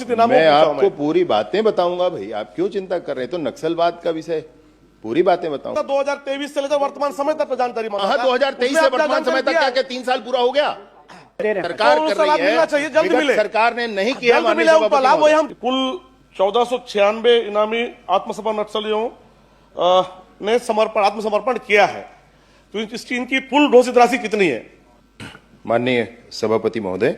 घोषित इनामों मैं आपको पूरी बातें बताऊंगा भाई, आप क्यों चिंता कर रहे हैं? तो नक्सलवाद का विषय पूरी बातें बताऊंगा। 2023 से लेकर वर्तमान समय तक जानकारी 2023 से वर्तमान समय तक क्या 3 साल पूरा हो गया? सरकार कर रही है, चाहिए, जल्द मिले। सरकार ने नहीं किया। कुल 1496 इनामी आत्मसमर्पण नक्सलियों ने आत्मसमर्पण किया है, तो इनकी कुल घोषित राशि कितनी है? माननीय सभापति महोदय,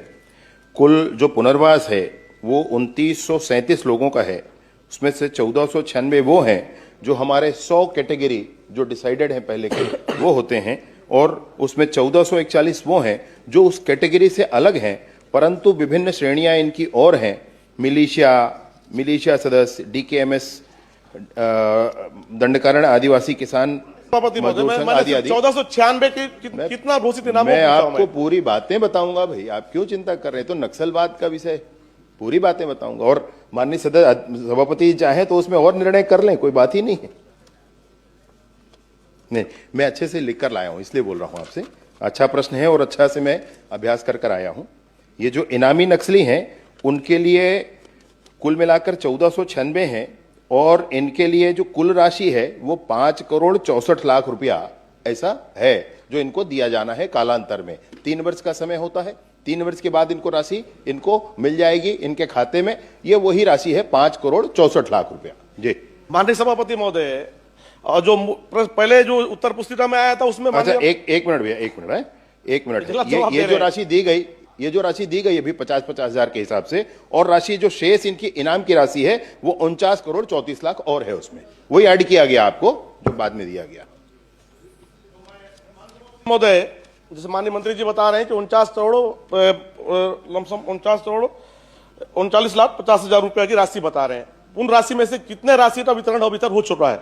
कुल जो पुनर्वास है वो 2937 लोगों का है। उसमें से 1496 वो हैं जो हमारे 100 कैटेगरी जो डिसाइडेड हैं पहले के वो होते हैं, और उसमें 1441 वो हैं जो उस कैटेगरी से अलग हैं, परंतु विभिन्न श्रेणियां इनकी और हैं। मिलिशिया सदस्य, DKMS, दंडकारण आदिवासी किसान 1496 कितना घोषित इनाम? मैं आपको पूरी बातें बताऊंगा भाई, आप क्यों चिंता कर रहे हैं? तो नक्सलवाद का विषय पूरी बातें बताऊंगा, और माननीय सभापति चाहे तो उसमें और निर्णय कर लें, कोई बात ही नहीं है। नहीं, मैं अच्छे से लिख कर लाया हूं, इसलिए बोल रहा हूं आपसे। अच्छा प्रश्न है और अच्छा से मैं अभ्यास कर आया हूं। ये जो इनामी नक्सली हैं उनके लिए कुल मिलाकर 1496 हैं, और इनके लिए जो कुल राशि है वो 5,64,00,000 रुपया ऐसा है जो इनको दिया जाना है कालांतर में। 3 वर्ष का समय होता है, 3 वर्ष के बाद इनको राशि इनको मिल जाएगी इनके खाते में। ये वही राशि है 5,64,00,000 रुपया। जी माननीय सभापति महोदय, जो पहले जो उत्तर पुस्तिका में आया था उसमें, अच्छा एक मिनट भैया, एक मिनट ये जो राशि दी गई, ये जो राशि दी गई अभी 50-50 हजार के हिसाब से, और राशि जो शेष इनकी इनाम की राशि है वो 49,34,00,000 और है, उसमें वही ऐड किया गया आपको जो बाद में दिया गया। महोदय, जैसे माननीय मंत्री जी बता रहे हैं कि 39,39,50,000 रुपए की राशि बता रहे हैं, उन राशि में से कितने राशि का वितरण अभी तक हो चुका है?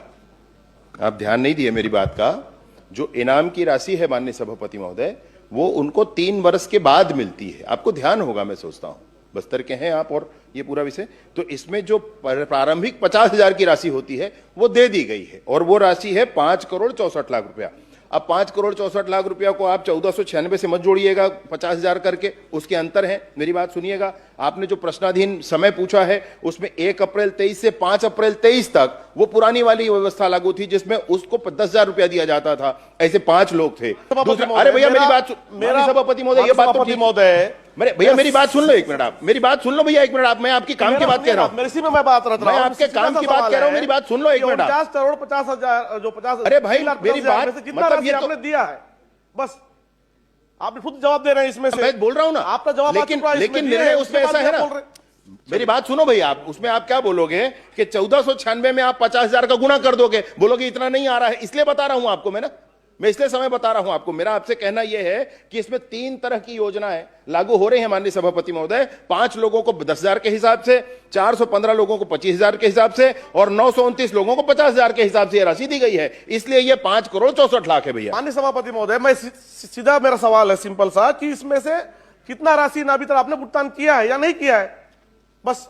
आप ध्यान नहीं दिए मेरी बात का। जो इनाम की राशि है माननीय सभापति महोदय, वो उनको 3 वर्ष के बाद मिलती है। आपको ध्यान होगा, मैं सोचता हूं बस्तर के हैं आप और ये पूरा विषय, तो इसमें जो प्रारंभिक 50,000 की राशि होती है वो दे दी गई है, और वो राशि है 5,64,00,000 रुपया। अब 5,64,00,000 रुपया को आप 1496 से मत जोड़िएगा 50,000 करके, उसके अंतर है। मेरी बात सुनिएगा, आपने जो प्रश्नाधीन समय पूछा है उसमें 1 अप्रैल 23 से 5 अप्रैल 23 तक वो पुरानी वाली व्यवस्था लागू थी जिसमें उसको 10,000 रुपया दिया जाता था। ऐसे 5 लोग थे। अरे भैया मेरी बात, मेरा सभापति महोदय ये बात तो महोदय, भैया मेरी बात सुन लो, 1 मिनट आप मेरी बात सुन लो भैया, 1 मिनट आप, मैं आपकी काम की बात कह रहा हूँ, मैं बात रहा मैं आपके काम की बात कह रहा हूँ, मेरी बात सुन लो 1 मिनट। 50,50,000 जो 50, अरे भाई मेरी बात, मतलब ये आपने दिया है, बस आप खुद जवाब दे रहे हैं इसमें से। मैं बोल रहा हूं ना आपका जवाब, लेकिन निर्णय उसमें ऐसा है ना। मेरी बात सुनो भैया, आप उसमें आप क्या बोलोगे कि 1496 में आप 50,000 का गुना कर दोगे, बोलोगे इतना नहीं आ रहा है, इसलिए बता रहा हूं आपको मैं इसलिए समय बता रहा हूं आपको। मेरा आपसे कहना यह है कि इसमें 3 तरह की योजनाएं लागू हो रही हैं माननीय सभापति महोदय। 5 लोगों को 10,000 के हिसाब से, 415 लोगों को 25,000 के हिसाब से, और 929 लोगों को 50,000 के हिसाब से यह राशि दी गई है, इसलिए यह 5,64,00,000 है भैया। माननीय सभापति महोदय, मैं सीधा मेरा सवाल है सिंपल सा कि इसमें से कितना राशि अभी तक आपने भुगतान किया है या नहीं किया है? बस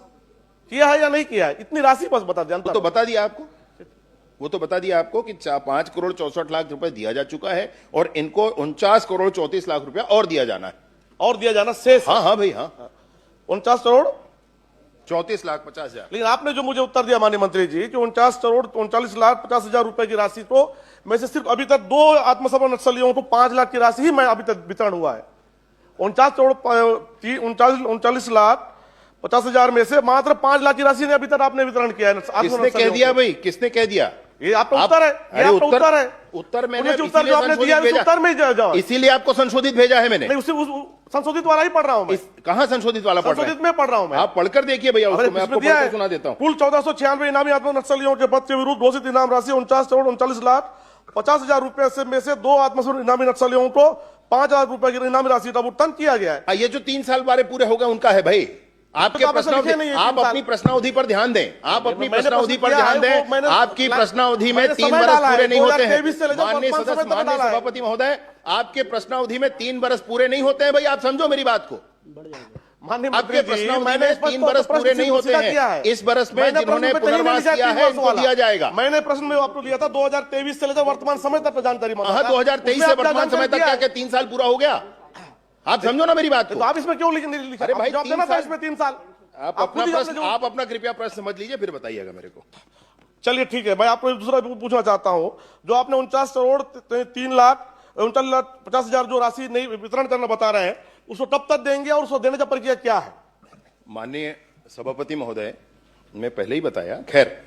किया है या नहीं किया है, इतनी राशि बस बता दें। तो बता दिया आपको, वो तो बता दिया आपको कि 5,64,00,000 रुपए दिया जा चुका है, और इनको 49,34,00,000 रुपया और दिया जाना है, और दिया जाना शेष। हाँ भाई, हाँ 49,34,50,000। लेकिन आपने जो मुझे उत्तर दिया माननीय मंत्री जी कि 49,39,50,000 रुपए की राशि को में से सिर्फ अभी तक 2 आत्मसमर्पण नक्सलियों को 5 लाख की राशि ही मैं अभी तक वितरण हुआ है। 49,50,000 में से मात्र 5 लाख की राशि ने अभी तक आपने वितरण किया है। किसने कह दिया भाई, किसने कह दिया? ये आपका उत्तर है, ये आपका उत्तर है। उत्तर मैंने उत्तर जो आपने दिया है उत्तर में जाओ, इसीलिए आपको संशोधित भेजा है मैंने। नहीं, उसी संशोधित वाला ही पढ़ रहा हूं मैं। कहां संशोधित वाला पढ़ रहा हूं? संशोधित में पढ़ रहा हूं मैं। आप पढ़कर देखिए भैया उसको, मैं आपको पढ़कर सुना देता हूं। कुल 1496 इनामी आत्मसमर्पण नक्सलियों के पद के विरुद्ध घोषित इनाम राशि 49,39,50,000 रुपए से में से 2 आत्मसमर्पण इनामी नक्सलियों को 5,000 रुपए की इनामी राशि का भुगतान किया गया है। ये जो 3 साल बारे पूरे हो गए उनका है भाई। आपके प्रश्नावधि, आप अपनी प्रश्नावधि पर ध्यान दें, आप अपनी प्रश्नावधि पर ध्यान दें। आपकी प्रश्नावधि में 3 वर्ष पूरे नहीं होते हैं माननीय सभापति महोदय, आपके प्रश्नावधि में 3 वर्ष पूरे नहीं होते हैं भाई, आप समझो मेरी बात को। आपके प्रश्नावधि में 3 वर्ष पूरे नहीं होते हैं। इस वर्ष में जिन्होंने पुनर्वास किया है उनको दिया जाएगा। मैंने प्रश्न में आपको दिया था 2023 से लेकर वर्तमान समय तक जानकारी। 2023 से वर्तमान समय तक क्या 3 साल पूरा हो गया? आप समझो ना मेरी बात को। तो आप इसमें क्यों लिखा? अरे भाई जवाब देना था इसमें 3 साल। आप अपना प्रश्न, आप अपना कृपया प्रश्न समझ लीजिए, फिर बताइएगा मेरे को। चलिए ठीक है, मैं आपको दूसरा पूछना चाहता हूं, जो आपने 49,03,39,50,000 जो राशि नहीं वितरण करना बता रहे हैं, उसको कब तक देंगे और उसको देने का प्रक्रिया क्या है? माननीय सभापति महोदय, मैं पहले ही बताया, खैर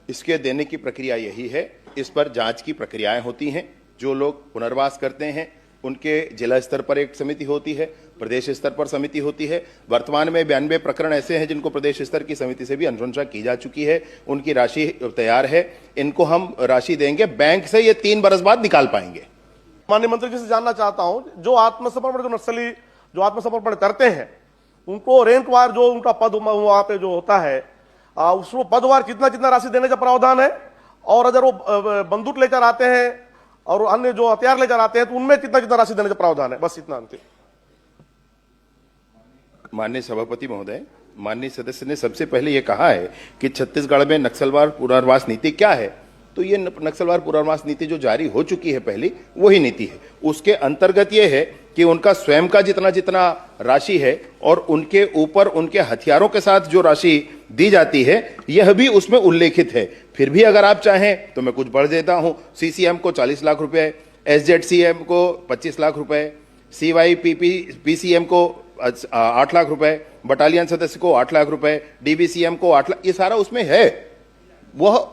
इसके देने की प्रक्रिया यही है, इस पर जांच की प्रक्रियाएं होती हैं। जो लोग पुनर्वास करते हैं उनके जिला स्तर पर एक समिति होती है, प्रदेश स्तर पर समिति होती है। वर्तमान में 92 प्रकरण ऐसे हैं जिनको प्रदेश स्तर की समिति से भी अनुशंसा की जा चुकी है, उनकी राशि तैयार है, इनको हम राशि देंगे, बैंक से ये 3 बरस बाद निकाल पाएंगे। माननीय मंत्री जी से जानना चाहता हूं, जो आत्मसमर्पण जो नक्सली जो आत्मसमर्पण करते हैं उनको रेंटवार जो उनका पद वहां पे जो होता है, उसको पदवार कितना कितना राशि देने का प्रावधान है, और अगर वो बंदूक लेकर आते हैं और अन्य जो हथियार लेकर आते हैं तो उनमें कितना कितना राशि देने का प्रावधान है? बस इतना अंतिम। माननीय सभापति महोदय, माननीय सदस्य ने सबसे पहले यह कहा है कि छत्तीसगढ़ में नक्सलवार पुनर्वास नीति क्या है, तो ये नक्सलवार पुनर्वास नीति जो जारी हो चुकी है पहली, वही नीति है। उसके अंतर्गत ये है कि उनका स्वयं का जितना जितना राशि है और उनके ऊपर उनके हथियारों के साथ जो राशि दी जाती है, यह भी उसमें उल्लेखित है। फिर भी अगर आप चाहें तो मैं कुछ बढ़ देता हूं, सीसीएम को 40 लाख रुपए, एसजेडसीएम को 25 लाख रुपए, पीसीएम को 8 लाख रुपए, बटालियन सदस्य को 8 लाख रुपए, डीबीसीएम को 8 लाख, ये सारा उसमें है। वह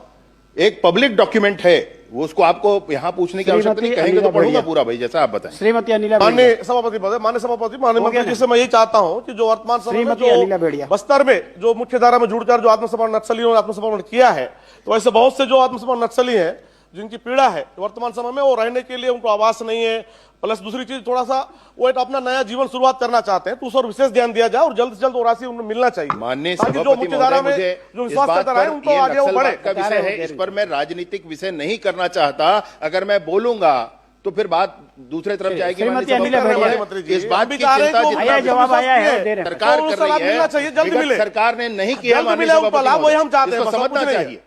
एक पब्लिक डॉक्यूमेंट है, वो उसको आपको यहां पूछने की आवश्यकता नहीं, कहेंगे तो पढ़ूंगा पूरा भाई, जैसा आप बताएं। श्रीमती अनिला माननीय सभापति महोदय, माननीय मंत्री जी से मैं यही चाहता हूं कि जो वर्तमान समय में जो बस्तर में जो मुख्य धारा में जुड़कर जो आत्मसमर्पण नक्सलियों ने आत्मसमर्पण किया है, तो ऐसे बहुत से जो आत्मसमर्पण नक्सली हैं जिनकी पीड़ा है वर्तमान समय में, वो रहने के लिए उनको आवास नहीं है, प्लस दूसरी चीज थोड़ा सा वो एक अपना नया जीवन शुरुआत करना चाहते हैं, तो उस पर विशेष ध्यान दिया जाए और जल्द से जल्द वो राशि उन्हें मिलना चाहिए। माननीय ताकि जो सभापति मुख्य धारा महोदय, में मुझे जो इस विश्वास बात करता है पर उनको ये आगे वो बढ़े। नक्सलवाद का विषय है, इस पर मैं राजनीतिक विषय नहीं करना चाहता। अगर मैं बोलूंगा तो फिर बात दूसरे तरफ जाएगी। श्रीमती अनिला भेड़िया, इस बात की चिंता जितना जवाब आया है, दे रहे हैं। सरकार कर रही है, जल्द मिले, सरकार ने नहीं किया, जल्द मिले उनको लाभ, वही हम चाहते हैं, इसको बस और समझना कुछ नहीं है। चाहिए।